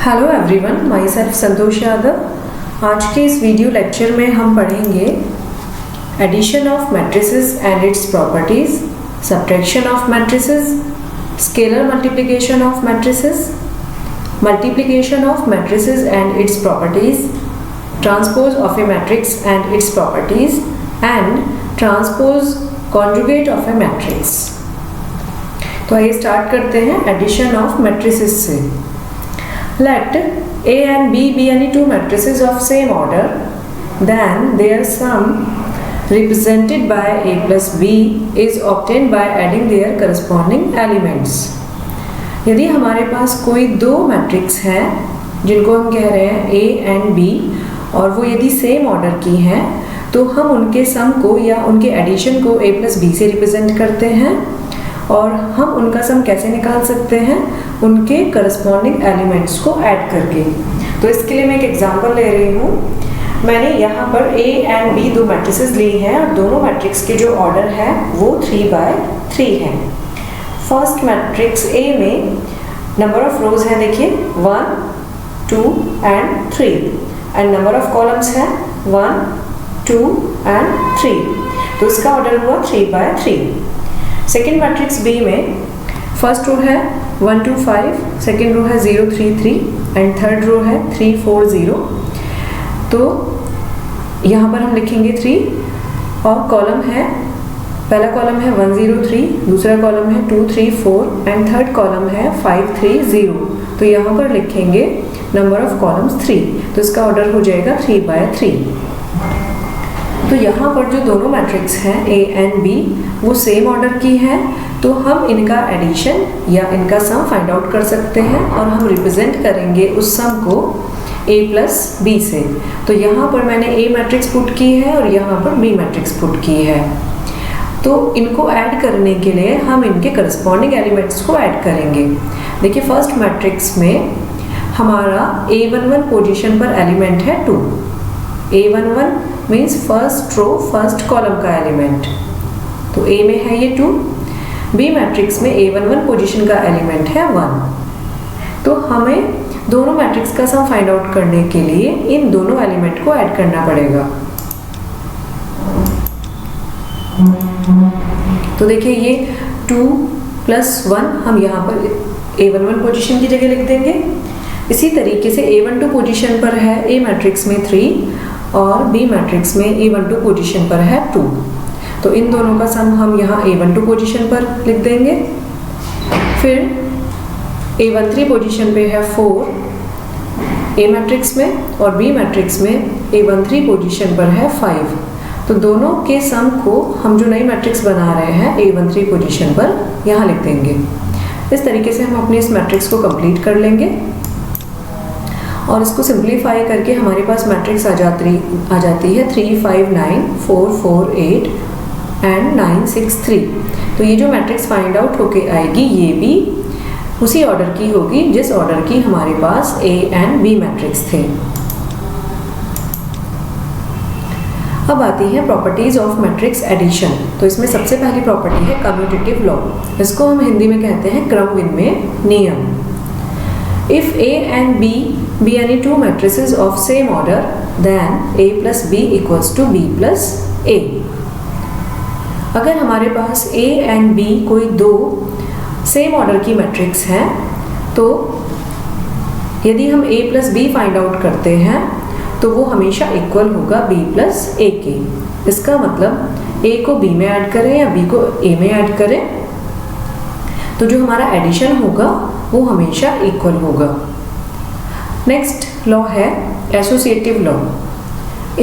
Hello everyone, myself Santosh Yadav. आज के इस वीडियो लेक्चर में हम पढ़ेंगे addition of matrices and its properties, subtraction of matrices, scalar multiplication of matrices, multiplication of matrices and its properties, transpose of a matrix and its properties and transpose conjugate of a matrix. तो आइए start करते हैं addition of matrices से। Let A and B be any two matrices of same order, then their sum represented by A plus B is obtained by adding their corresponding elements. यदि हमारे पास कोई दो matrix हैं जिनको हम कह रहे हैं A and B और वो यदि सेम ऑर्डर की हैं तो हम उनके सम को या उनके एडिशन को A plus B से रिप्रेजेंट करते हैं। और हम उनका सम कैसे निकाल सकते हैं? उनके करस्पॉन्डिंग एलिमेंट्स को ऐड करके। तो इसके लिए मैं एक एग्जांपल ले रही हूँ। मैंने यहाँ पर A एंड B दो मैट्रिसेस ली हैं और दोनों मैट्रिक्स के जो ऑर्डर है वो 3/3 है। फर्स्ट मैट्रिक्स A में नंबर ऑफ रोज है, देखिए 1, 2 and 3 and number of columns है 1, 2 एंड 3। तो इसका ऑर्डर हुआ 3/3। सेकेंड मैट्रिक्स B में फर्स्ट रो है 1, 2, 5, सेकेंड रो है 0, 3, 3 एंड थर्ड रो है 3, 4, 0। तो यहाँ पर हम लिखेंगे 3 और कॉलम है, पहला कॉलम है 1, 0, 3, दूसरा कॉलम है 2, 3, 4 एंड थर्ड कॉलम है 5, 3, 0। तो यहाँ पर लिखेंगे नंबर ऑफ कॉलम्स 3। तो इसका ऑर्डर हो जाएगा 3/3। तो यहाँ पर जो दोनों मैट्रिक्स हैं A एंड B वो सेम ऑर्डर की हैं, तो हम इनका एडिशन या इनका सम फाइंड आउट कर सकते हैं और हम रिप्रेजेंट करेंगे उस सम को A प्लस B से। तो यहाँ पर मैंने A मैट्रिक्स पुट की है और यहाँ पर B मैट्रिक्स पुट की है। तो इनको ऐड करने के लिए हम इनके करस्पॉन्डिंग एलिमेंट्स को ऐड करेंगे। देखिए फर्स्ट मैट्रिक्स में हमारा A11 पोजीशन पर एलिमेंट है 2। A11 means first row first column का एलिमेंट, तो A में है ये 2। B मैट्रिक्स में A11 पोजीशन का एलिमेंट है 1। तो हमें दोनों मैट्रिक्स का सम फाइंड आउट करने के लिए इन दोनों एलिमेंट को ऐड करना पड़ेगा। तो देखिए ये 2 + 1 हम यहाँ पर A11 पोजीशन की जगह लिख देंगे। इसी तरीके से A12 पोजीशन पर है A मैट्रिक्स में 3 और B मैट्रिक्स में A12 पोजीशन पर है 2। तो इन दोनों का सम हम यहाँ A12 पोजीशन पर लिख देंगे। फिर A13 पोजीशन पे है 4 A मैट्रिक्स में और B मैट्रिक्स में A13 पोजीशन पर है 5। तो दोनों के सम को हम जो नई मैट्रिक्स बना रहे हैं A13 पोजीशन पर यहाँ लिख देंगे। इस तरीके से हम अपने इस मैट्रिक्स को कंप्लीट कर लेंगे और इसको सिंप्लीफाई करके हमारे पास मैट्रिक्स आ जाती है 3, 5, 9, 4, 4, 8 एंड 9, 6, 3। तो ये जो मैट्रिक्स फाइंड आउट होके आएगी ये भी उसी ऑर्डर की होगी जिस ऑर्डर की हमारे पास A एंड B मैट्रिक्स थे। अब आती है प्रॉपर्टीज ऑफ मैट्रिक्स एडिशन। तो इसमें सबसे पहली प्रॉपर्टी है कम्यूटेटिव लॉ। इसको हम हिंदी में कहते हैं क्रमविन्मय नियम। If A and B be any two matrices of same order, then A plus B equals to B plus A. अगर हमारे पास A and B कोई दो सेम ऑर्डर की मैट्रिक्स हैं तो यदि हम A plus B find out करते हैं तो वो हमेशा इक्वल होगा B plus A के। इसका मतलब A को B में ऐड करें या B को A में ऐड करें तो जो हमारा एडिशन होगा वो हमेशा इक्वल होगा। नेक्स्ट लॉ है associative law.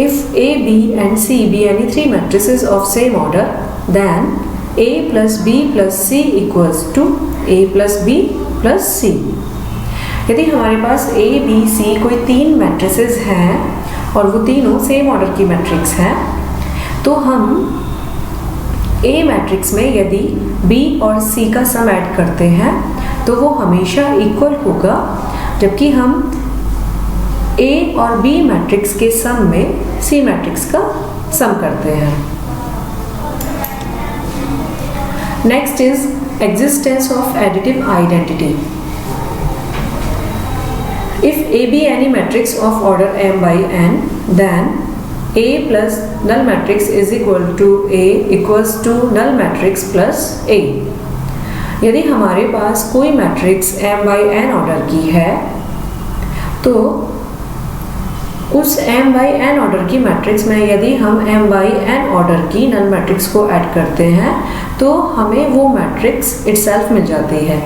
If A, B and C be any three matrices of same order, then A plus B plus C equals to A plus B plus C. यदि हमारे पास A, B, C कोई तीन matrices हैं और वो तीनों same order की matrix हैं तो हम A मैट्रिक्स में यदि B और C का सम ऐड करते हैं तो वो हमेशा इक्वल होगा, जबकि हम A और B मैट्रिक्स के सम में C मैट्रिक्स का सम करते हैं। Next is existence of additive identity. A be any matrix of order m by n, then A plus null matrix is equal to A equals to null matrix plus A। यदि हमारे पास कोई matrix m by n order की है तो उस m by n order की matrix में यदि हम m by n ऑर्डर की नल मैट्रिक्स को ऐड करते हैं तो हमें वो मैट्रिक्स इटसेल्फ मिल जाती है।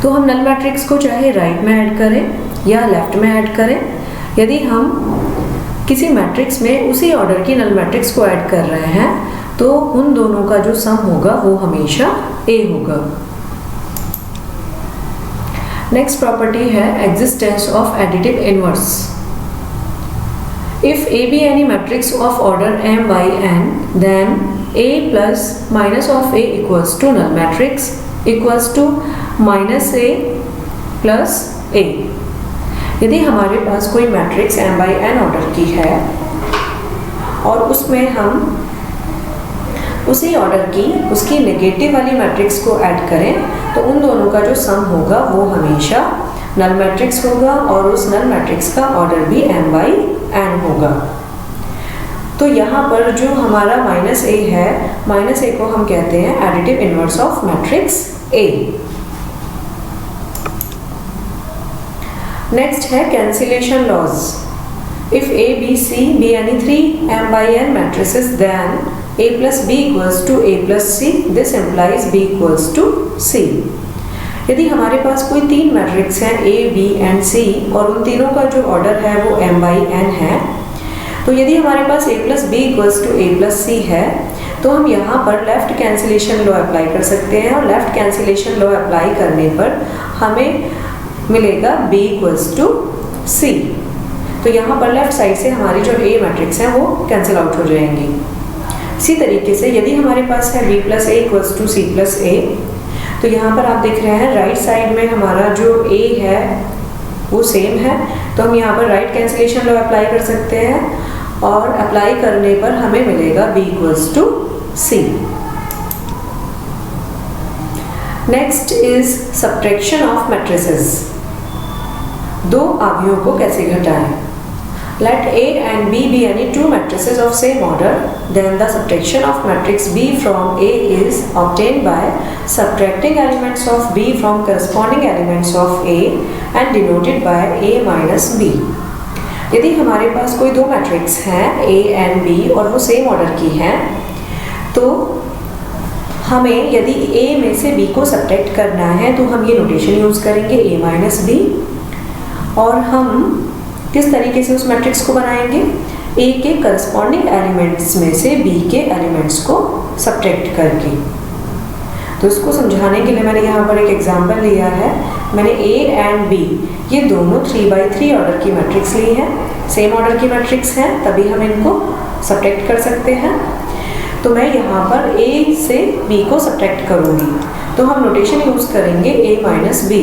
तो हम नल मैट्रिक्स को चाहे राइट में ऐड करें या लेफ्ट में ऐड करें, यदि हम किसी मैट्रिक्स में उसी ऑर्डर की नल मैट्रिक्स को ऐड कर रहे हैं तो उन दोनों का जो सम होगा वो हमेशा A होगा। नेक्स्ट प्रॉपर्टी है existence of additive inverse. If A be any matrix of order m by n, then A plus minus of A equals to null matrix equals to minus A plus A। यदि हमारे पास कोई matrix m by n order की है और उसमें हम उसी order की उसकी नेगेटिव वाली मैट्रिक्स को ऐड करें तो उन दोनों का जो सम होगा वो हमेशा नल मैट्रिक्स होगा और उस नल मैट्रिक्स का ऑर्डर भी m by n होगा। तो यहाँ पर जो हमारा माइनस A है, माइनस A को हम कहते हैं additive inverse of matrix A। Next है cancellation laws. If A B C be any 3 m by n matrices, then A plus B equals to A plus C, this implies B equals to C। यदि हमारे पास कोई तीन matrix हैं A, B and C और उन तीनों का जो ऑर्डर है वो m by n है, तो यदि हमारे पास A plus B equals to A plus C है तो हम यहाँ पर लेफ्ट कैंसिलेशन लॉ अप्लाई कर सकते हैं और लेफ्ट कैंसिलेशन लॉ अप्लाई करने पर हमें मिलेगा B equals to C। तो यहाँ पर लेफ्ट साइड से हमारी जो A मैट्रिक्स है वो कैंसिल आउट हो जाएंगी। इसी तरीके से यदि हमारे पास है B plus A equals to C plus A, तो यहाँ पर आप देख रहे हैं राइट साइड में हमारा जो A है वो सेम है, तो हम यहाँ पर राइट कैंसिलेशन लॉ अप्लाई कर सकते हैं और अप्लाई करने पर हमें मिलेगा B equals to C। Next is subtraction of matrices. दो अवयवों को कैसे घटाएं। Let A and B be any two matrices of same order, then the subtraction of matrix B from A is obtained by subtracting elements of B from corresponding elements of A and denoted by A minus B। यदि हमारे पास कोई दो matrix हैं A and B और वो same order की हैं तो हमें यदि A में से B को सब्ट्रैक्ट करना है तो हम ये नोटेशन यूज़ करेंगे A माइनस B, और हम किस तरीके से उस मैट्रिक्स को बनाएंगे, A के करस्पॉन्डिंग एलिमेंट्स में से B के एलिमेंट्स को सब्ट्रैक्ट करके। तो इसको समझाने के लिए मैंने यहाँ पर एक एग्जांपल लिया है। मैंने A एंड B ये दोनों 3/3 ऑर्डर की मैट्रिक्स ली है, सेम ऑर्डर की मैट्रिक्स है, तभी हम इनको सब्ट्रैक्ट कर सकते हैं। तो मैं यहाँ पर A से B को सब्ट्रैक्ट करूँगी तो हम नोटेशन यूज़ करेंगे A माइनस B।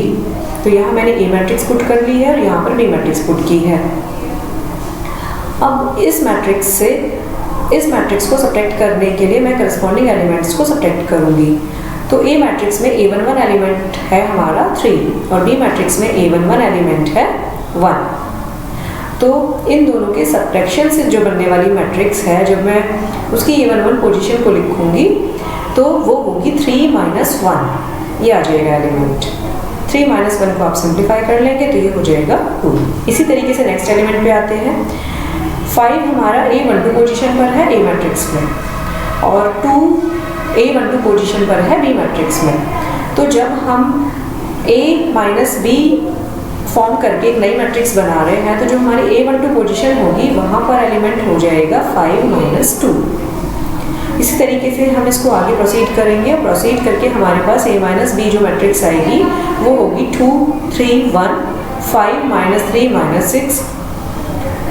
तो यहाँ मैंने A मैट्रिक्स पुट कर ली है और यहाँ पर B मैट्रिक्स पुट की है। अब इस मैट्रिक्स से इस मैट्रिक्स को सब्ट्रैक्ट करने के लिए मैं करस्पॉन्डिंग एलिमेंट्स को सब्ट्रैक्ट करूँगी। तो A मैट्रिक्स में A11 एलिमेंट है हमारा 3 और B मैट्रिक्स में A11 एलिमेंट है 1। तो इन दोनों के सब्ट्रैक्शन से जो बनने वाली मैट्रिक्स है, जब मैं उसकी A11 पोजीशन को लिखूँगी तो वो होगी 3 माइनस 1, ये आ जाएगा एलिमेंट। 3 माइनस 1 को आप सिंप्लीफाई कर लेंगे तो ये हो जाएगा 2। इसी तरीके से नेक्स्ट एलिमेंट पे आते हैं। 5 हमारा A12 पोजीशन पर है A मैट्रिक्स में और 2 A12 पोजीशन पर है B मैट्रिक्स में। तो जब हम A माइनस B फॉर्म करके एक नई मैट्रिक्स बना रहे हैं तो जो हमारी A12 पोजीशन होगी वहाँ पर एलिमेंट हो जाएगा 5 माइनस 2। इसी तरीके से हम इसको आगे प्रोसीड करेंगे। प्रोसीड करके हमारे पास A माइनस B जो मैट्रिक्स आएगी वो होगी 2 3 1 5 माइनस 3 माइनस 6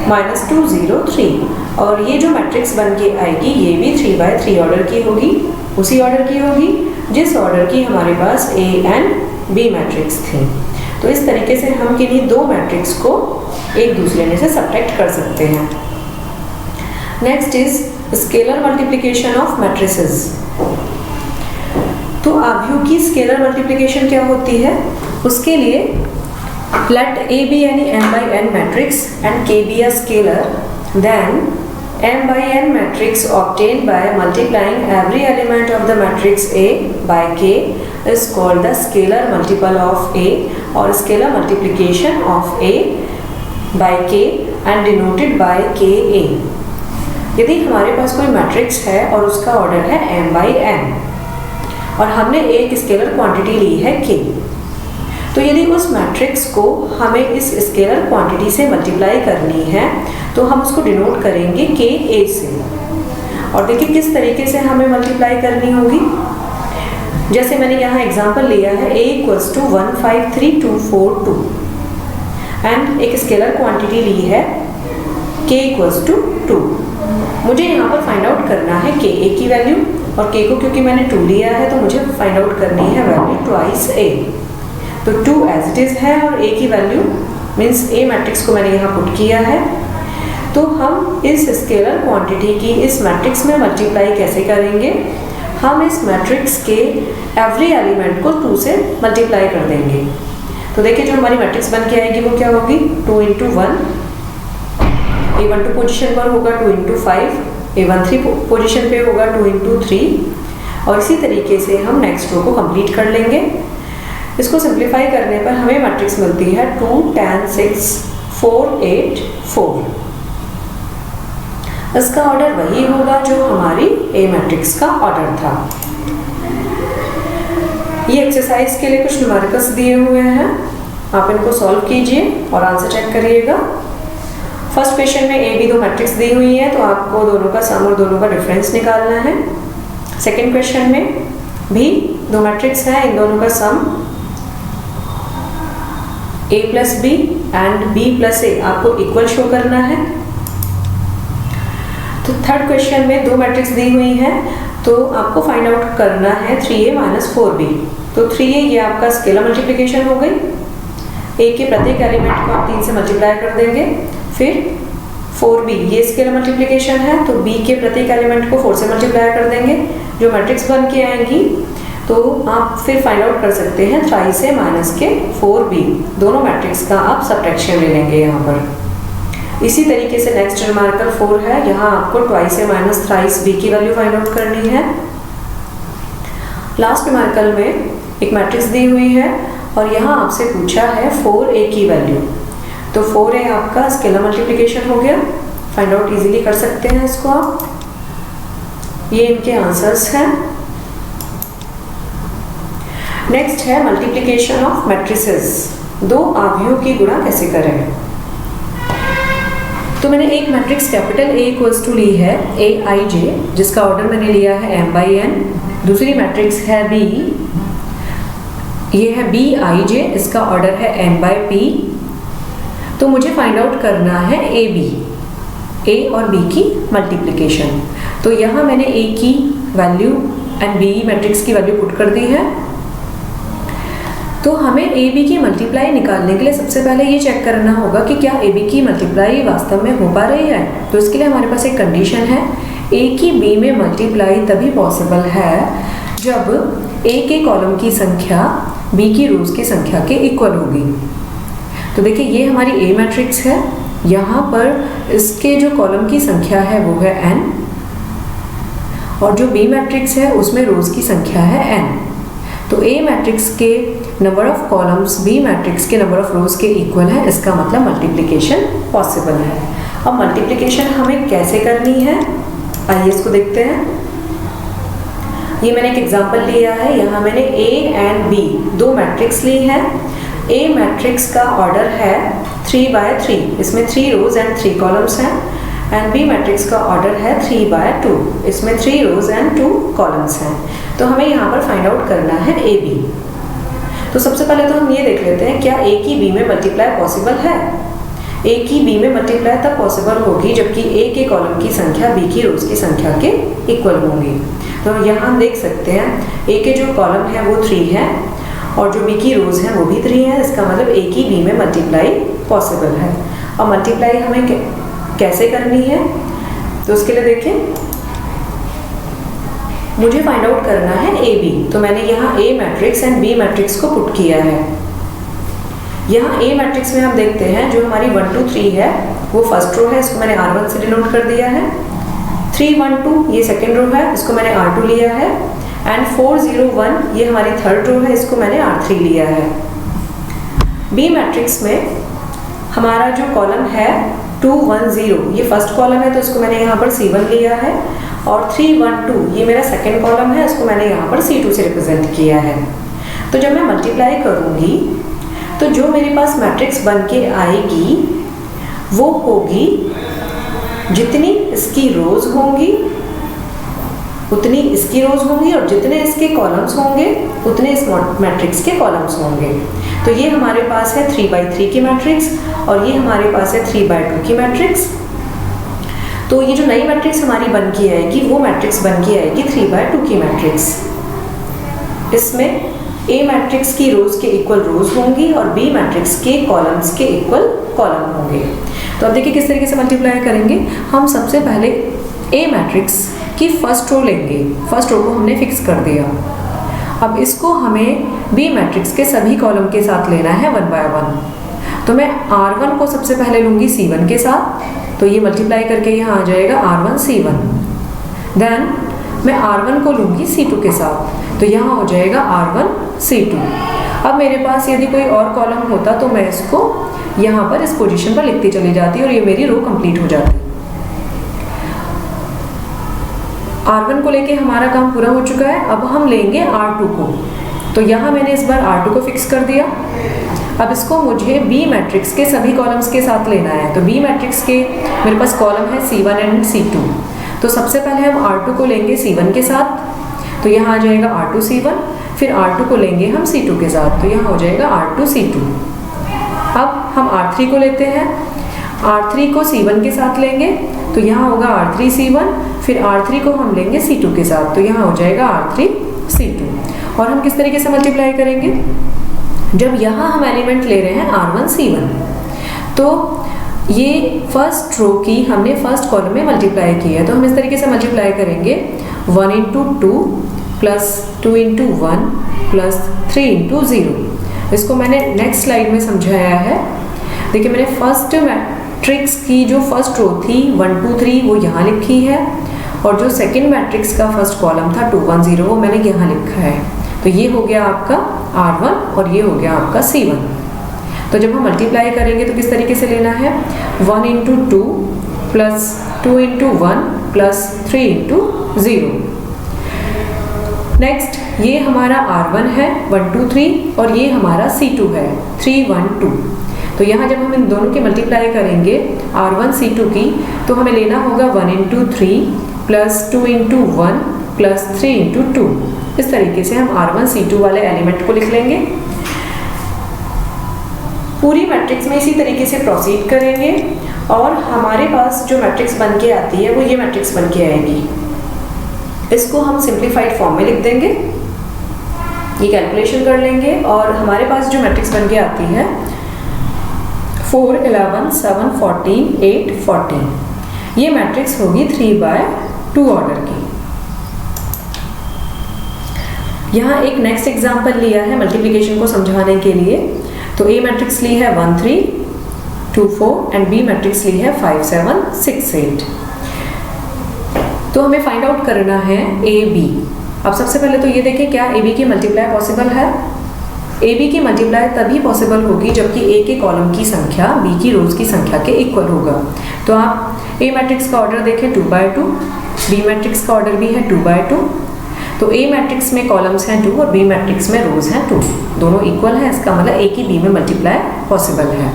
माइनस 2 0 3, और ये जो मैट्रिक्स बन के आएगी ये भी 3/3 ऑर्डर की होगी, उसी ऑर्डर की होगी जिस ऑर्डर की हमारे पास A एंड B मैट्रिक्स थी। तो इस तरीके से हम किन्हीं दो मैट्रिक्स को एक दूसरे में से सब्ट्रैक्ट कर सकते हैं। Next is scalar multiplication of matrices. तो अवयव की स्केलर मल्टीप्लिकेशन क्या होती है, उसके लिए Let A be any m by n matrix and K be a scalar, then m by n matrix obtained by multiplying every element of the matrix A by K is called the scalar multiple of A or scalar multiplication of A by K and denoted by KA। यदि हमारे पास कोई matrix है और उसका order है m by n और हमने एक स्केलर क्वांटिटी ली है k, तो यदि उस मैट्रिक्स को हमें इस स्केलर क्वांटिटी से मल्टीप्लाई करनी है तो हम उसको डिनोट करेंगे KA से। और देखिए किस तरीके से हमें मल्टीप्लाई करनी होगी। जैसे मैंने यहाँ एग्जांपल लिया है A = 153242 एंड एक स्केलर क्वांटिटी ली है K = 2। मुझे यहाँ पर फाइंड आउट करना है KA की वैल्यू और K को क्योंकि मैंने 2 लिया है तो मुझे फाइंड आउट करनी है वैल्यू ट्वाइस A। तो 2 एज इट इज है और A की वैल्यू मीन्स A मैट्रिक्स को मैंने यहाँ पुट किया है। तो हम इस स्केलर क्वांटिटी की इस मैट्रिक्स में मल्टीप्लाई कैसे करेंगे, हम इस मैट्रिक्स के एवरी एलिमेंट को 2 से मल्टीप्लाई कर देंगे। तो देखिए जो हमारी मैट्रिक्स बन के आएगी वो क्या होगी, 2 × 1, A12 पोजीशन पर होगा 2 × 5, A13 पोजीशन पे होगा 2 × 3 और इसी तरीके से हम नेक्स्ट रो को कंप्लीट कर लेंगे। इसको सिंप्लीफाई करने पर हमें मैट्रिक्स मिलती है 2 10 6 4 8 4। इसका ऑर्डर वही होगा जो हमारी A मैट्रिक्स का ऑर्डर था। ये एक्सरसाइज के लिए कुछ न्यूमेरिकल्स दिए हुए हैं, आप इनको सॉल्व कीजिए और आंसर चेक करिएगा। फर्स्ट क्वेश्चन में A, B दो मैट्रिक्स दी हुई है तो आपको दोनों का सम और दोनों का डिफरेंस निकालना है। सेकेंड क्वेश्चन में भी दो मैट्रिक्स है, इन दोनों का सम A + B and B + A आपको इक्वल शो करना है। तो थर्ड क्वेश्चन में दो मैट्रिक्स दी हुई है तो आपको फाइंड आउट करना है 3A - 4B। तो 3A ये आपका स्केलर मल्टीप्लिकेशन हो गई, A के प्रत्येक एलिमेंट को आप 3 से मल्टीप्लाई कर देंगे। फिर 4B ये स्केलर मल्टीप्लिकेशन है तो B के प्रत्येक एलिमेंट को 4 से मल्टीप्लाई कर देंगे। जो मैट्रिक्स बन के आएंगी तो आप फिर फाइंड आउट कर सकते हैं 3 A - 4B, दोनों मैट्रिक्स का आप सब्ट्रैक्शन ले लेंगे यहाँ पर। इसी तरीके से नेक्स्ट रिमार्कल 4 है, यहाँ आपको 2 A - 3B की वैल्यू फाइंड आउट करनी है। लास्ट रिमार्कल में एक मैट्रिक्स दी हुई है और यहाँ आपसे पूछा है 4A की वैल्यू। तो 4A आपका स्केलर मल्टीप्लिकेशन हो गया, फाइंड आउट इजीली कर सकते हैं इसको आप। ये इनके आंसर्स हैं। नेक्स्ट है मल्टीप्लिकेशन ऑफ मैट्रिसेस, दो आव्यूहों की गुणा कैसे करें। तो मैंने एक मैट्रिक्स कैपिटल A = ली है Aij जिसका ऑर्डर मैंने लिया है m by n। दूसरी मैट्रिक्स है B, ये है Bij, इसका ऑर्डर है m by p। तो मुझे फाइंड आउट करना है AB, A और B की मल्टीप्लिकेशन। तो यहाँ मैंने A की वैल्यू एंड B मैट्रिक्स की वैल्यू पुट कर दी है। तो हमें AB की मल्टीप्लाई निकालने के लिए सबसे पहले ये चेक करना होगा कि क्या AB की मल्टीप्लाई वास्तव में हो पा रही है। तो इसके लिए हमारे पास एक कंडीशन है, A की B में मल्टीप्लाई तभी पॉसिबल है जब A के कॉलम की संख्या B की रोज की संख्या के इक्वल होगी। तो देखिए ये हमारी A मैट्रिक्स है, यहाँ पर इसके जो कॉलम की संख्या है वो है n और जो B मैट्रिक्स है उसमें रोज की संख्या है n। तो A मैट्रिक्स के number of columns B matrix के नंबर ऑफ रोज के इक्वल है, इसका मतलब मल्टीप्लिकेशन पॉसिबल है। अब मल्टीप्लिकेशन हमें कैसे करनी है आइए इसको देखते हैं। ये मैंने एक एग्जांपल लिया है, यहाँ मैंने A एंड B दो मैट्रिक्स ली है। A मैट्रिक्स का ऑर्डर है 3 by 3, इसमें 3 रोज एंड 3 कॉलम्स हैं एंड B मैट्रिक्स का ऑर्डर है 3 by 2, इसमें 3 रोज एंड 2 कॉलम्स हैं। तो हमें यहाँ पर फाइंड आउट करना है AB। तो सबसे पहले तो हम ये देख लेते हैं क्या A की B में मल्टीप्लाई पॉसिबल है। A की B में मल्टीप्लाई तब पॉसिबल होगी जबकि A के कॉलम की संख्या B की रोज की संख्या के इक्वल होंगी। तो यहाँ हम देख सकते हैं A के जो कॉलम है वो 3 है और जो B की रोज है वो भी 3 है, इसका मतलब A की B में मल्टीप्लाई पॉसिबल है। और मल्टीप्लाई हमें कैसे करनी है तो उसके लिए देखें, मुझे फाइंड आउट करना है AB। तो मैंने यहाँ A matrix and B matrix को पुट किया है। यहाँ ए मैट्रिक्स में हम देखते हैं जो हमारी 1 2 3 है वो फर्स्ट रो है, इसको मैंने R1 से डिनोट कर दिया है। 3 1 2 ये सेकेंड रो है, इसको मैंने R2 लिया है। एंड 4 0 1 ये हमारी थर्ड रो है, इसको मैंने R3 लिया है। बी मैट्रिक्स में हमारा जो कॉलम है 2 1 0 ये फर्स्ट कॉलम है, तो इसको मैंने यहाँ पर C1 लिया है। और 3 1 2 ये मेरा सेकेंड कॉलम है, इसको मैंने यहाँ पर C2 से रिप्रेजेंट किया है। तो जब मैं मल्टीप्लाई करूँगी तो जो मेरे पास मैट्रिक्स बन के आएगी वो होगी, जितनी इसकी रोज होंगी उतनी इसकी रोज होंगी, और जितने इसके कॉलम्स होंगे उतने इस मैट्रिक्स के कॉलम्स होंगे। तो ये हमारे पास है 3/3 की मैट्रिक्स, और ये हमारे पास है 3/2 की मैट्रिक्स। तो ये जो नई मैट्रिक्स हमारी बन के आएगी वो मैट्रिक्स बन के आएगी 3/2 की मैट्रिक्स। इसमें ए मैट्रिक्स की रोज के इक्वल रोज होंगी और बी मैट्रिक्स के कॉलम्स के इक्वल कॉलम होंगे। तो अब देखिए किस तरीके से मल्टीप्लाई करेंगे। हम सबसे पहले ए मैट्रिक्स की फर्स्ट रो लेंगे, फर्स्ट रो को हमने फिक्स कर दिया। अब इसको हमें बी मैट्रिक्स के सभी कॉलम के साथ लेना है 1 बाय 1। तो मैं R1 को सबसे पहले लूँगी C1 के साथ, तो ये मल्टीप्लाई करके यहाँ आ जाएगा R1 C1। देन मैं R1 को लूँगी C2 के साथ, तो यहाँ हो जाएगा R1 C2। अब मेरे पास यदि कोई और कॉलम होता तो मैं इसको यहाँ पर इस पोजीशन पर लिखती चली जाती और ये मेरी रो कंप्लीट हो जाती। R1 को लेके हमारा काम पूरा हो चुका है। अब हम लेंगे R2 को, तो यहाँ मैंने इस बार R2 को फिक्स कर दिया। अब इसको मुझे बी मैट्रिक्स के सभी कॉलम्स के साथ लेना है। तो बी मैट्रिक्स के मेरे पास कॉलम है C1 एंड C2। तो सबसे पहले हम R2 को लेंगे C1 के साथ, तो यहाँ आ जाएगा R2 C1। फिर R2 को लेंगे हम C2 के साथ, तो यहाँ हो जाएगा R2 C2। अब हम R3 को लेते हैं, R3 को C1 के साथ लेंगे, तो यहाँ होगा R3 C1। फिर R3 को हम लेंगे C2 के साथ, तो यहाँ हो जाएगा R3 C2। और हम किस तरीके से मल्टीप्लाई करेंगे, जब यहाँ हम एलिमेंट ले रहे हैं R1 C1, तो ये फर्स्ट रो की हमने फर्स्ट कॉलम में मल्टीप्लाई की है। तो हम इस तरीके से मल्टीप्लाई करेंगे 1 × 2 प्लस 2 × 1 प्लस 3 × 0। इसको मैंने नेक्स्ट स्लाइड में समझाया है। देखिए मैंने फर्स्ट मैट्रिक्स की जो फर्स्ट रो थी 1 2 3 वो यहाँ लिखी है, और जो सेकंड मैट्रिक्स का फर्स्ट कॉलम था 2 1 0 वो मैंने यहाँ लिखा है। तो ये हो गया आपका R1 और ये हो गया आपका C1। तो जब हम मल्टीप्लाई करेंगे तो किस तरीके से लेना है, 1 × 2 प्लस 2 × 1 प्लस 3 × 0। नेक्स्ट ये हमारा R1 है 1 2 3, और ये हमारा C2 है 3 1 2। तो यहाँ जब हम इन दोनों की मल्टीप्लाई करेंगे R1 C2 की, तो हमें लेना होगा 1 × 3 प्लस 2 × 1 प्लस 3 × 2। इस तरीके से हम R1 C2 वाले एलिमेंट को लिख लेंगे। पूरी मैट्रिक्स में इसी तरीके से प्रोसीड करेंगे, और हमारे पास जो मैट्रिक्स बन के आती है वो ये मैट्रिक्स बन के आएगी। इसको हम सिंप्लीफाइड फॉर्म में लिख देंगे, ये कैलकुलेशन कर लेंगे, और हमारे पास जो मैट्रिक्स बन के आती है 4 11 7 14 8 14, ये मैट्रिक्स होगी 3/2 ऑर्डर की। यहाँ एक नेक्स्ट एग्जाम्पल लिया है मल्टीप्लिकेशन को समझाने के लिए। तो ए मैट्रिक्स ली है 1 3 2 4 एंड बी मैट्रिक्स ली है 5 7 6 8। तो हमें फाइंड आउट करना है ए बी। अब सबसे पहले तो ये देखें क्या ए बी की मल्टीप्लाई पॉसिबल है। ए बी की मल्टीप्लाई तभी पॉसिबल होगी जबकि ए के कॉलम की संख्या बी की रोज की संख्या के इक्वल होगा। तो आप ए मैट्रिक्स का ऑर्डर देखें 2/2, बी मैट्रिक्स का ऑर्डर भी है 2/2। तो ए मैट्रिक्स में कॉलम्स हैं 2 और बी मैट्रिक्स में रोज हैं 2, दोनों इक्वल हैं। इसका मतलब ए की बी में मल्टीप्लाई पॉसिबल है।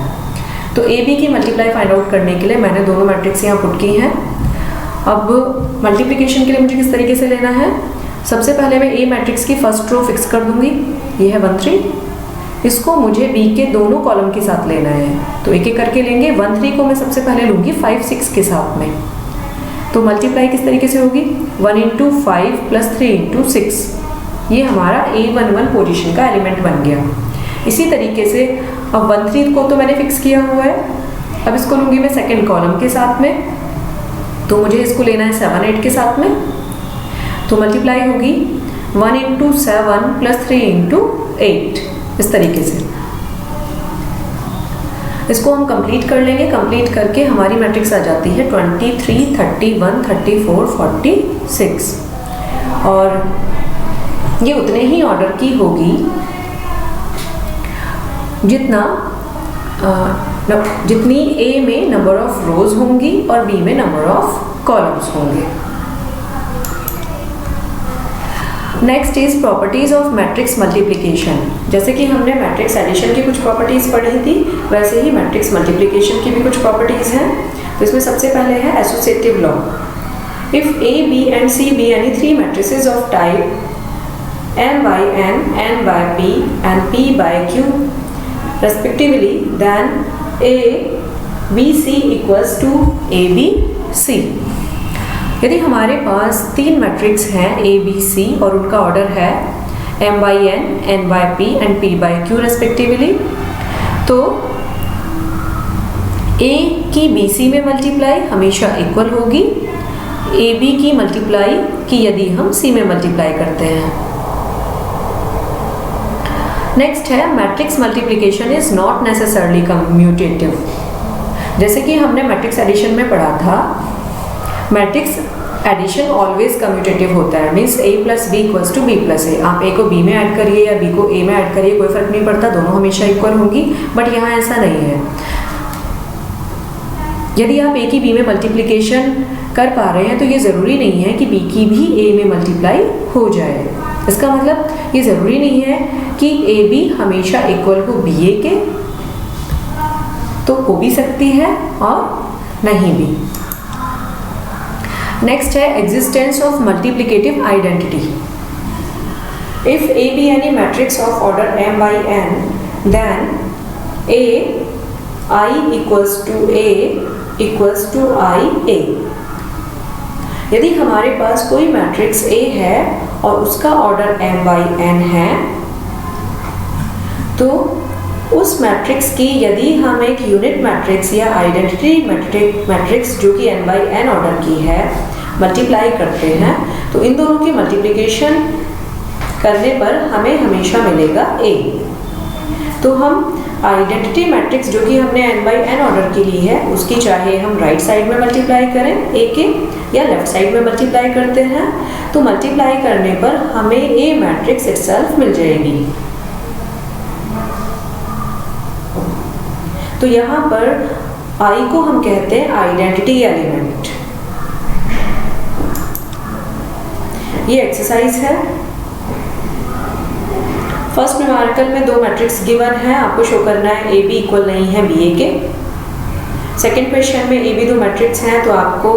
तो ए बी की मल्टीप्लाई फाइंड आउट करने के लिए मैंने दोनों मैट्रिक्स यहाँ पुट की हैं। अब मल्टीप्लिकेशन के लिए मुझे किस तरीके से लेना है, सबसे पहले मैं ए मैट्रिक्स की फर्स्ट रो फिक्स कर दूंगी, ये है 1 3। इसको मुझे बी के दोनों कॉलम के साथ लेना है, तो एक एक करके लेंगे। 1 3 को मैं सबसे पहले लूँगी 5 6 के साथ में। तो मल्टीप्लाई किस तरीके से होगी, 1 × 5 प्लस 3 × 6। ये हमारा A11 पोजीशन का एलिमेंट बन गया। इसी तरीके से अब 1 3 को तो मैंने फिक्स किया हुआ है, अब इसको लूँगी मैं सेकेंड कॉलम के साथ में, तो मुझे इसको लेना है 7 8 के साथ में। तो मल्टीप्लाई होगी 1 × 7 प्लस 3 × 8 इस तरीके से। इसको हम कंप्लीट कर लेंगे। कंप्लीट करके हमारी मैट्रिक्स आ जाती है 23, 31, 34, 46 और ये उतने ही ऑर्डर की होगी जितनी ए में नंबर ऑफ रोज होंगी और बी में नंबर ऑफ कॉलम्स होंगे। Next is properties of matrix multiplication. जैसे कि हमने मैट्रिक्स एडिशन की कुछ प्रॉपर्टीज पढ़ी थी, वैसे ही मैट्रिक्स मल्टीप्लिकेशन की भी कुछ प्रॉपर्टीज हैं। तो इसमें सबसे पहले है associative law. If A, B and C be any three matrices of type m by n, n by p and p by q respectively, then a b c equals to a b c। यदि हमारे पास तीन matrix हैं a b c और उनका order है m by n, n by p and p by q respectively, तो a की b c में मल्टीप्लाई हमेशा इक्वल होगी a b की मल्टीप्लाई की यदि हम c में मल्टीप्लाई करते हैं। नेक्स्ट है matrix multiplication is not necessarily commutative. जैसे कि हमने मैट्रिक्स एडिशन में पढ़ा था, मैट्रिक्स एडिशन ऑलवेज कम्यूटेटिव होता है, means a plus b equals to b plus a. आप a को b में ऐड करिए या b को a में ऐड करिए, कोई फर्क नहीं पड़ता, दोनों हमेशा इक्वल होंगी। बट यहाँ ऐसा नहीं है। यदि आप a की b में मल्टीप्लिकेशन कर पा रहे हैं तो ये ज़रूरी नहीं है कि b की भी a में मल्टीप्लाई हो जाए। इसका मतलब ये ज़रूरी नहीं है कि ए बी हमेशा इक्वल हो बी ए के, तो हो भी सकती है और नहीं भी। नेक्स्ट है existence of multiplicative identity. If A be any matrix of order m by n, then a i equals to a equals to i a। यदि हमारे पास कोई मैट्रिक्स A है और उसका ऑर्डर m by n है, तो उस मैट्रिक्स की यदि हम एक यूनिट मैट्रिक्स या आइडेंटिटी मैट्रिक्स जो कि n by n ऑर्डर की है मल्टीप्लाई करते हैं, तो इन दोनों की मल्टीप्लिकेशन करने पर हमें हमेशा मिलेगा A। तो हम आइडेंटिटी मैट्रिक्स जो कि हमने n by n ऑर्डर की ली है, उसकी चाहे हम राइट साइड में मल्टीप्लाई करें A के या लेफ्ट साइड में मल्टीप्लाई करते हैं, तो मल्टीप्लाई करने पर हमें A मैट्रिक्स इटसेल्फ मिल जाएगी। तो यहाँ पर I को हम कहते हैं आइडेंटिटी एलिमेंट। ये एक्सरसाइज है। फर्स्ट न्यूमेरिकल में दो मैट्रिक्स गिवन है, आपको शो करना है ए बी इक्वल नहीं है बी ए के। सेकेंड क्वेश्चन में ए बी दो मैट्रिक्स हैं, तो आपको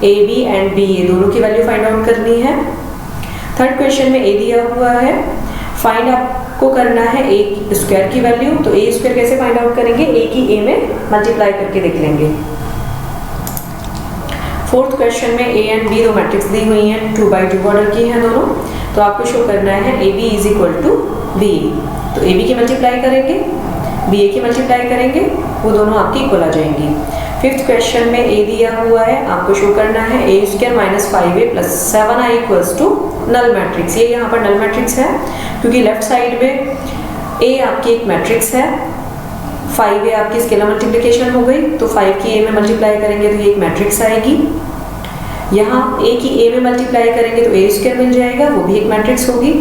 ए बी एंड बी ए दोनों की वैल्यू फाइंड आउट करनी है। थर्ड क्वेश्चन में ए दिया हुआ है, फाइंड आपको करना है ए स्क्वायर की वैल्यू। तो ए स्क्वायर कैसे फाइंड आउट करेंगे, ए की ए में मल्टीप्लाई करके देख लेंगे। फोर्थ क्वेश्चन में ए एंड बी दो मैट्रिक्स दी हुई हैं, 2 by 2 ऑर्डर की हैं दोनों, तो आपको शो करना है A B is equal to B A. तो ए बी की मल्टीप्लाई करेंगे, बी ए की मल्टीप्लाई करेंगे, वो दोनों आपकी इक्वल आ जाएंगी। फिफ्थ क्वेश्चन में ए दिया हुआ है, आपको शो करना है A square minus 5a plus 7i equals to null matrix. ये यहाँ पर नल मैट्रिक्स है क्योंकि लेफ्ट साइड में ए आपकी एक मैट्रिक्स है, 5a आपकी स्केलर मल्टीप्लिकेशन हो गई, तो 5 की a में मल्टीप्लाई करेंगे तो ये एक मैट्रिक्स आएगी। यहाँ a की a में मल्टीप्लाई करेंगे तो a स्क्वायर मिल जाएगा, वो भी एक मैट्रिक्स होगी।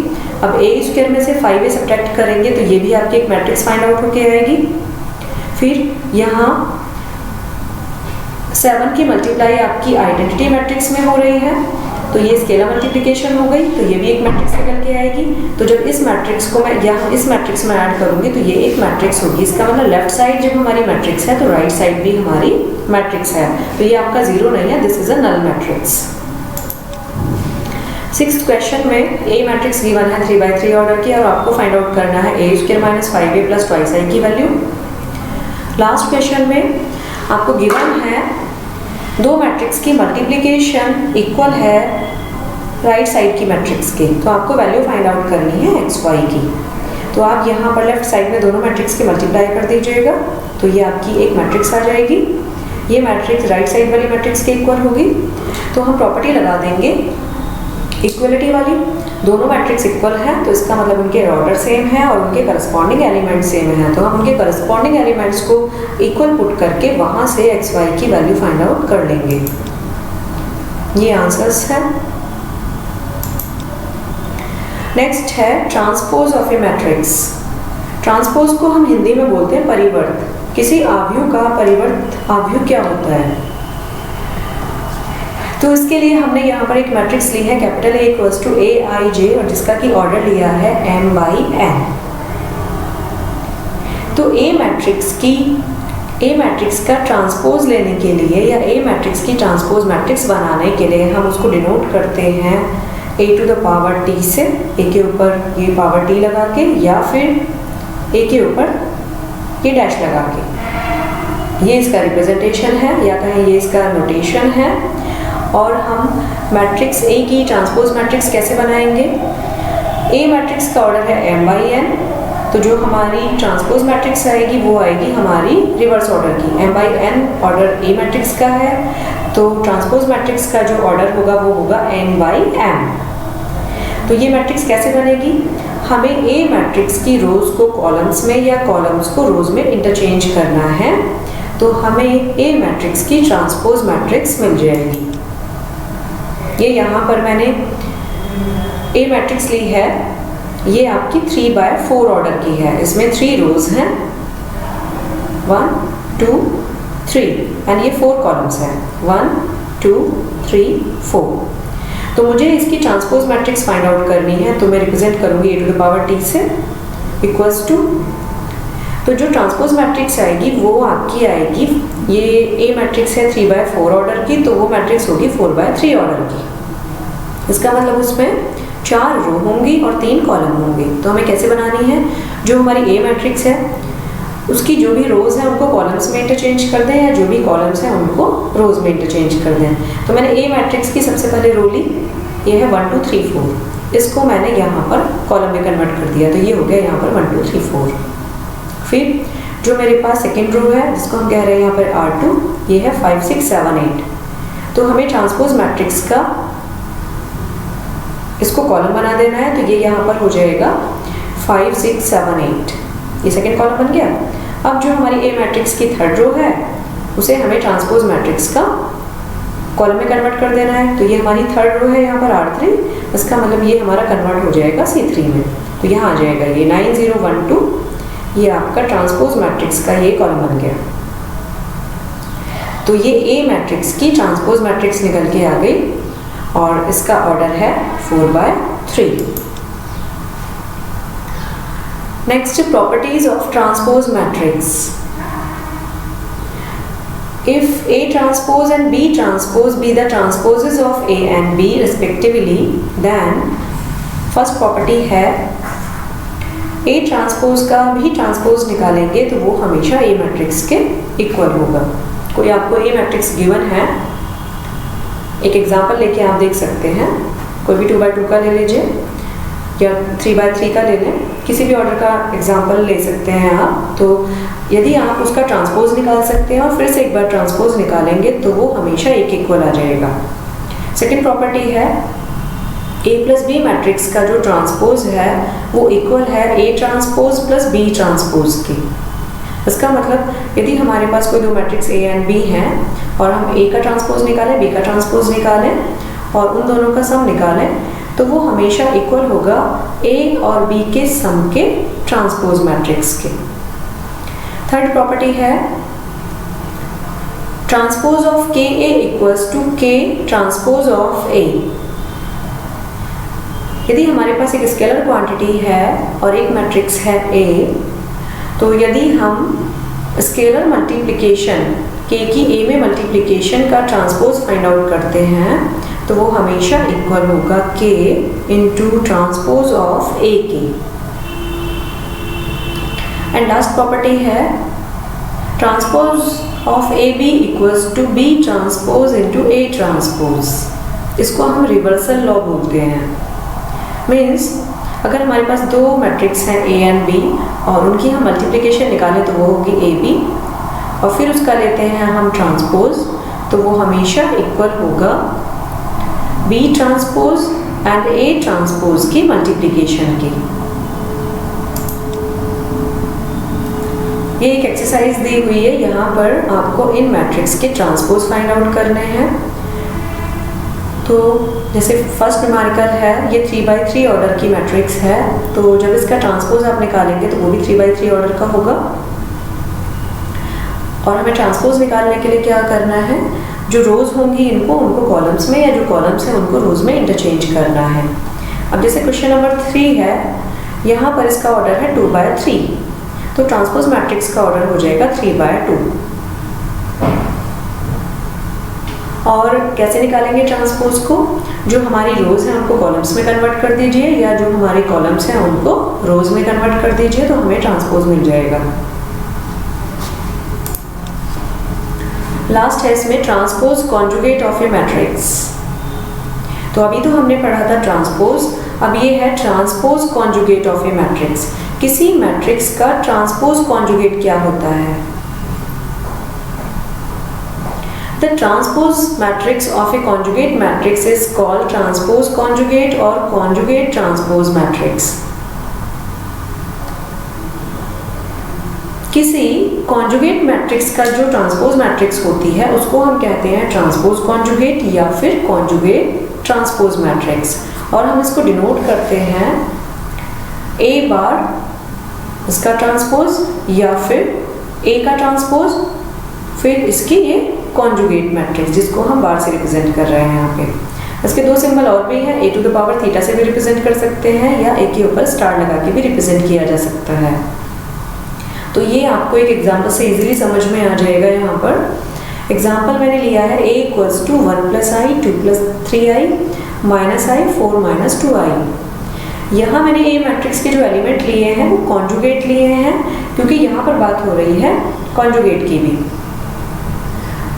अब a स्क्वायर में से 5a सब्ट्रैक्ट करेंगे तो ये भी आपकी एक मैट्रिक्स फाइंड आउट होके आएगी। फिर यहाँ 7 की मल्टीप्लाई आपकी आइडेंटिटी मैट्रिक्स में हो रही है, तो ये स्केलर मल्टीप्लिकेशन हो गई, तो ये भी एक मैट्रिक्स निकल के आएगी। तो जब इस मैट्रिक्स को मैं यहाँ इस मैट्रिक्स में ऐड करूँगी तो ये एक मैट्रिक्स होगी। इसका मतलब लेफ्ट साइड जब हमारी मैट्रिक्स है तो राइट साइड भी हमारी मैट्रिक्स है, तो ये आपका जीरो नहीं है, this is a null matrix. Sixth question में ए मैट्रिक्स गिवन है 3 by 3 ऑर्डर की, और आपको फाइंड आउट करना है A square minus 5a plus 2i की वैल्यू। लास्ट क्वेश्चन में आपको गिवन है दो मैट्रिक्स की मल्टीप्लिकेशन इक्वल है राइट साइड की मैट्रिक्स के, तो आपको वैल्यू फाइंड आउट करनी है एक्स वाई की। तो आप यहाँ पर लेफ्ट साइड में दोनों मैट्रिक्स की मल्टीप्लाई कर दीजिएगा, तो ये आपकी एक मैट्रिक्स आ जाएगी। ये मैट्रिक्स राइट साइड वाली मैट्रिक्स के इक्वल होगी, तो हम प्रॉपर्टी लगा देंगे इक्वलिटी वाली। दोनों मैट्रिक्स इक्वल हैं, तो इसका मतलब उनके ऑर्डर सेम है और उनके करस्पॉन्डिंग एलिमेंट सेम हैं। तो हम उनके करस्पॉन्डिंग एलिमेंट्स को इक्वल पुट करके वहाँ से एक्स वाई की वैल्यू फाइंड आउट कर लेंगे। ये आंसर्स हैं। नेक्स्ट है transpose of a matrix. Transpose को हम हिंदी में बोलते हैं परिवर्त। किसी आव्यूह का परिवर्त आव्यूह क्या होता है? तो इसके लिए हमने यहाँ पर एक मैट्रिक्स ली है capital A equals to AIJ और जिसका की ऑर्डर लिया है m/n। तो A मैट्रिक्स का ट्रांसपोज लेने के लिए या A मैट्रिक्स की ट्रांसपोज मैट्रिक्स बनाने के लिए हम उसको डिनोट करते हैं a to the power t से, a के ऊपर ये पावर t लगा के या फिर a के ऊपर ये डैश लगा के। ये इसका रिप्रेजेंटेशन है या कहें ये इसका नोटेशन है। और हम मैट्रिक्स A की ट्रांसपोज मैट्रिक्स कैसे बनाएंगे? A मैट्रिक्स का ऑर्डर है m/n, तो जो हमारी ट्रांसपोज मैट्रिक्स आएगी वो आएगी हमारी रिवर्स ऑर्डर की। m/n ऑर्डर A मैट्रिक्स का है, तो ट्रांसपोज मैट्रिक्स का जो ऑर्डर होगा वो होगा n/m। तो ये मैट्रिक्स कैसे बनेगी? हमें A मैट्रिक्स की रोज को कॉलम्स में या कॉलम्स को रोज में इंटरचेंज करना है, तो हमें A मैट्रिक्स की ट्रांसपोज मैट्रिक्स मिल जाएगी। ये यहाँ पर मैंने A मैट्रिक्स ली है, ये आपकी 3/4 ऑर्डर की है। इसमें 3 रोज हैं, 1 2 3 एंड ये 4 कॉलम्स हैं, 1 2 3 4। तो मुझे इसकी ट्रांसपोज मैट्रिक्स फाइंड आउट करनी है, तो मैं रिप्रेजेंट करूंगी a to the power t से इक्वल्स टू, तो जो ट्रांसपोज मैट्रिक्स आएगी वो आपकी आएगी, ये A मैट्रिक्स है 3/4 ऑर्डर की, तो वो मैट्रिक्स होगी 4/3 ऑर्डर की। इसका मतलब उसमें 4 रो होंगी और 3 कॉलम होंगे। तो हमें कैसे बनानी है? जो हमारी A मैट्रिक्स है उसकी जो भी रोज है उनको कॉलम्स में इंटरचेंज कर दें, या जो भी कॉलम्स हैं उनको रोज में इंटरचेंज कर दें। तो मैंने A मैट्रिक्स की सबसे पहले रो ली, ये है 1 2 3 4। इसको मैंने यहाँ पर कॉलम में कन्वर्ट कर दिया, तो ये हो गया यहाँ पर 1 2 3 4। फिर जो मेरे पास सेकेंड रो है जिसको हम कह रहे हैं यहाँ पर R2, ये है 5 6 7 8। तो हमें ट्रांसपोज मैट्रिक्स का इसको कॉलम बना देना है, तो ये यहाँ पर हो जाएगा 5 6 7 8। ये सेकेंड कॉलम बन गया। अब जो हमारी A मैट्रिक्स की थर्ड रो है उसे हमें ट्रांसपोज मैट्रिक्स का कॉलम में कन्वर्ट कर देना है, तो ये हमारी थर्ड रो है यहाँ पर R3। इसका मतलब ये हमारा कन्वर्ट हो जाएगा C3 में, तो यहाँ आ जाएगा ये 9 0 1 2। ये आपका ट्रांसपोज मैट्रिक्स का ये कॉलम बन गया। तो ये A मैट्रिक्स की ट्रांसपोज मैट्रिक्स निकल के आ गई और इसका ऑर्डर है 4/3। Next, properties of transpose matrix. If A transpose and B transpose be the transposes of A and B respectively, then first property है A ट्रांसपोज का भी ट्रांसपोज निकालेंगे तो वो हमेशा A मैट्रिक्स के इक्वल होगा। कोई आपको A मैट्रिक्स गिवन है, एक एग्जांपल लेके आप देख सकते हैं। कोई भी 2/2 का ले लीजिए या 3/3 का ले लें, किसी भी ऑर्डर का एग्जांपल ले सकते हैं आप। तो यदि आप उसका ट्रांसपोज निकाल सकते हैं और फिर से एक बार ट्रांसपोज निकालेंगे तो वो हमेशा A के इक्वल आ जाएगा। सेकेंड प्रॉपर्टी है A प्लस B मैट्रिक्स का जो ट्रांसपोज है वो इक्वल है A transpose plus B transpose की। इसका मतलब यदि हमारे पास कोई दो मैट्रिक्स A एंड B हैं और हम A का ट्रांसपोज निकालें, B का ट्रांसपोज निकालें और उन दोनों का सम निकालें, तो वो हमेशा इक्वल होगा A और B के सम के ट्रांसपोज मैट्रिक्स के। थर्ड प्रॉपर्टी है transpose of KA equals to K transpose of A। यदि हमारे पास एक स्केलर क्वांटिटी है और एक मैट्रिक्स है A, तो यदि हम स्केलर मल्टीप्लिकेशन K की A में मल्टीप्लिकेशन का ट्रांसपोज फाइंड आउट करते हैं तो वो हमेशा इक्वल होगा K into transpose of A की। एंड लास्ट प्रॉपर्टी है transpose of AB equals to B transpose into A transpose. इसको हम रिवर्सल लॉ बोलते हैं। मीन्स अगर हमारे पास दो मैट्रिक्स हैं A एंड B और उनकी हम मल्टीप्लिकेशन निकालें तो वो होगी AB, और फिर उसका लेते हैं हम ट्रांसपोज तो वो हमेशा इक्वल होगा B transpose and A transpose की मल्टीप्लिकेशन की। ये एक एक्सरसाइज दी हुई है, यहाँ पर आपको इन मैट्रिक्स के ट्रांसपोज फाइंड आउट करने हैं। तो जैसे फर्स्ट न्यूमेरिकल है, ये 3x3 ऑर्डर की मैट्रिक्स है, तो जब इसका ट्रांसपोज आप निकालेंगे तो वो भी 3x3 ऑर्डर का होगा। और हमें ट्रांसपोज निकालने के लिए क्या करना है, जो रोज होंगी उनको कॉलम्स में, या जो कॉलम्स हैं उनको रोज में इंटरचेंज करना है। अब जैसे क्वेश्चन नंबर 3 है, यहाँ पर इसका ऑर्डर है 2/3, तो ट्रांसपोज मैट्रिक्स का ऑर्डर हो जाएगा 3/2। और कैसे निकालेंगे ट्रांसपोज को, जो हमारी रोज है उनको कॉलम्स में कन्वर्ट कर दीजिए, या जो हमारे कॉलम्स हैं उनको रोज में कन्वर्ट कर दीजिए, तो हमें ट्रांसपोज मिल जाएगा। लास्ट है इसमें transpose conjugate of a matrix. तो अभी तो हमने पढ़ा था ट्रांसपोज, अब ये है transpose conjugate of a matrix. किसी मैट्रिक्स का ट्रांसपोज कॉन्जुगेट क्या होता है? The transpose matrix of a conjugate matrix is called transpose conjugate or conjugate transpose matrix. किसी conjugate matrix का जो transpose matrix होती है उसको हम कहते हैं transpose conjugate या फिर conjugate transpose matrix, और हम इसको डिनोट करते हैं A बार इसका ट्रांसपोज या फिर A का ट्रांसपोज, फिर इसकी ये कॉन्जुगेट मैट्रिक्स जिसको हम बार से रिप्रेजेंट कर रहे हैं। यहाँ पे इसके दो सिंबल और भी हैं, a⁻θ से भी रिप्रेजेंट कर सकते हैं, या a के ऊपर स्टार लगा के भी रिप्रेजेंट किया जा सकता है। तो ये आपको एक एग्जांपल से इजीली समझ में आ जाएगा। यहाँ पर एग्जांपल मैंने लिया है a = 1 + i 2 + 3i -i 4 - 2i। यहाँ मैंने a मैट्रिक्स के जो एलिमेंट लिए हैं वो कॉन्जुगेट लिए हैं, क्योंकि यहाँ पर बात हो रही है कॉन्जुगेट की भी।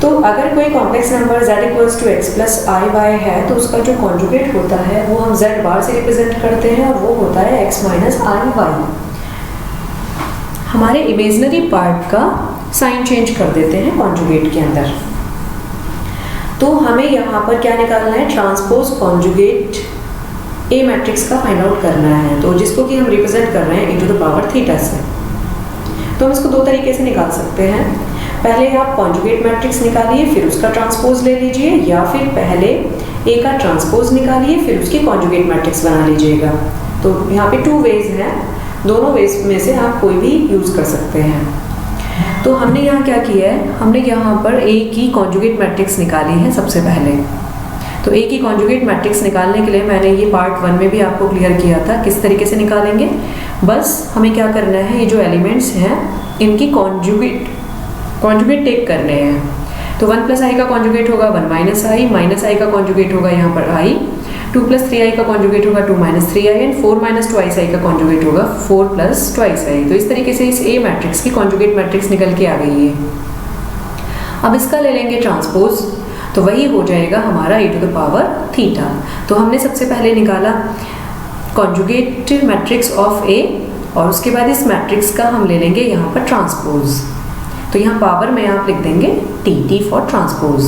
तो अगर कोई complex number z = x + iy है तो उसका जो कॉन्जुगेट होता है वो हम z बार से रिप्रेजेंट करते हैं, और वो होता है x - iy। हमारे इमेजिनरी पार्ट का साइन चेंज कर देते हैं कॉन्जुगेट के अंदर। तो हमें यहाँ पर क्या निकालना है, ट्रांसपोज कॉन्जुगेट ए मैट्रिक्स का फाइंड आउट करना है, तो जिसको कि हम रिप्रेजेंट कर रहे हैं e⁻θ से। तो हम इसको दो तरीके से निकाल सकते हैं। पहले आप कॉन्जुगेट मैट्रिक्स निकालिए, फिर उसका ट्रांसपोज ले लीजिए, या फिर पहले ए का ट्रांसपोज निकालिए फिर उसकी कॉन्जुगेट मैट्रिक्स बना लीजिएगा। तो यहाँ पे 2 वेज हैं, दोनों वेज में से आप कोई भी यूज़ कर सकते हैं। तो हमने यहाँ क्या किया है, हमने यहाँ पर ए की कॉन्जुगेट मैट्रिक्स निकाली है सबसे पहले। तो ए की कॉन्जुगेट मैट्रिक्स निकालने के लिए मैंने ये पार्ट 1 में भी आपको क्लियर किया था किस तरीके से निकालेंगे। बस हमें क्या करना है, ये जो एलिमेंट्स हैं इनकी कॉन्जुगेट टेक करने हैं। तो 1 + i का कॉन्जुगेट होगा 1 - i का कॉन्जुगेट होगा यहाँ पर i, 2 + 3i का कॉन्जुगेट होगा 2 - 3i, एंड 4 - 2i का कॉन्जुगेट होगा 4 + 2i। तो इस तरीके से इस ए मैट्रिक्स की कॉन्जुगेट मैट्रिक्स निकल के आ गई है। अब इसका ले लेंगे ट्रांसपोज, तो वही हो जाएगा हमारा e⁻θ। तो हमने सबसे पहले निकाला कॉन्जुगेट मैट्रिक्स ऑफ ए, और उसके बाद इस मैट्रिक्स का हम ले लेंगे यहाँ पर ट्रांसपोज। तो यहाँ पावर में आप लिख देंगे t फॉर ट्रांसपोज।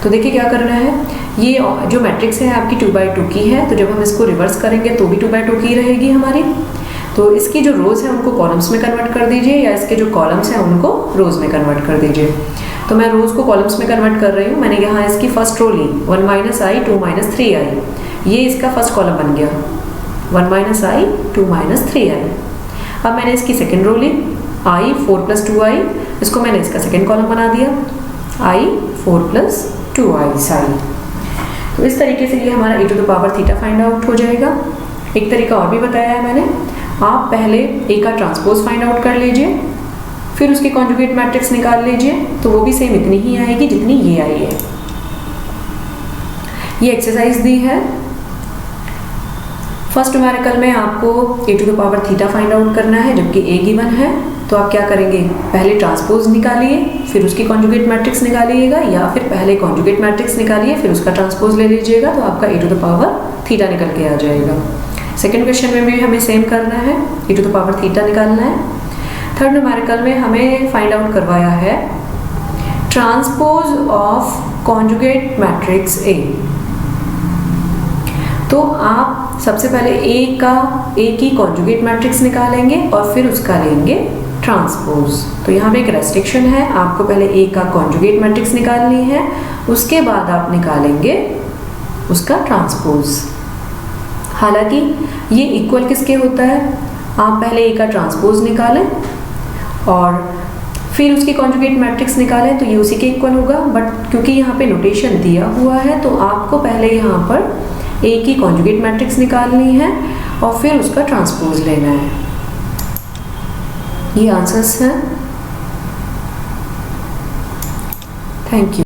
तो देखिए क्या करना है, ये जो मैट्रिक्स है आपकी 2/2 की है, तो जब हम इसको रिवर्स करेंगे तो भी 2/2 की रहेगी हमारी। तो इसकी जो रोज है उनको कॉलम्स में कन्वर्ट कर दीजिए, या इसके जो कॉलम्स हैं उनको रोज में कन्वर्ट कर दीजिए। तो मैं रोज को कॉलम्स में कन्वर्ट कर रही हूँ। मैंने यहाँ इसकी first row Lee 1 - i 2 - 3i, ये इसका फर्स्ट कॉलम बन गया 1 - i 2 - 3i। अब मैंने इसकी second row Lee i 4 + 2i, इसको मैंने इसका सेकेंड कॉलम बना दिया i 4 + 2i sin। तो इस तरीके से ये हमारा e⁻θ फाइंड आउट हो जाएगा। एक तरीका और भी बताया है मैंने, आप पहले ए का ट्रांसपोज फाइंड आउट कर लीजिए, फिर उसकी कॉन्जुगेट मैट्रिक्स निकाल लीजिए, तो वो भी सेम इतनी ही आएगी जितनी ये आई है। ये एक्सरसाइज दी है। फर्स्ट न्यूमेरिकल में आपको e⁻θ फाइंड आउट करना है, जबकि ए गिवन है। तो आप क्या करेंगे, पहले ट्रांसपोज निकालिए फिर उसकी कॉन्जुगेट मैट्रिक्स निकालिएगा, या फिर पहले कॉन्जुगेट मैट्रिक्स निकालिए फिर उसका ट्रांसपोज ले लीजिएगा, तो आपका e⁻θ निकल के आ जाएगा। सेकेंड क्वेश्चन में भी हमें सेम करना है, e⁻θ निकालना है। थर्ड न्यूमेरिकल में हमें फाइंड आउट करवाया है transpose of conjugate matrix A. तो आप सबसे पहले ए की कॉन्जुगेट मैट्रिक्स निकालेंगे और फिर उसका लेंगे ट्रांसपोज। तो यहाँ पे एक रेस्ट्रिक्शन है, आपको पहले ए का कॉन्जुगेट मैट्रिक्स निकालनी है, उसके बाद आप निकालेंगे उसका ट्रांसपोज। हालांकि ये इक्वल किसके होता है, आप पहले ए का ट्रांसपोज निकालें और फिर उसकी कॉन्जुगेट मैट्रिक्स निकालें तो ये उसी के इक्वल होगा। बट क्योंकि यहाँ पे नोटेशन दिया हुआ है तो आपको पहले यहाँ पर ए की कॉन्जुगेट मैट्रिक्स निकालनी है और फिर उसका ट्रांसपोज लेना है। ये आंसर्स हैं। Thank you.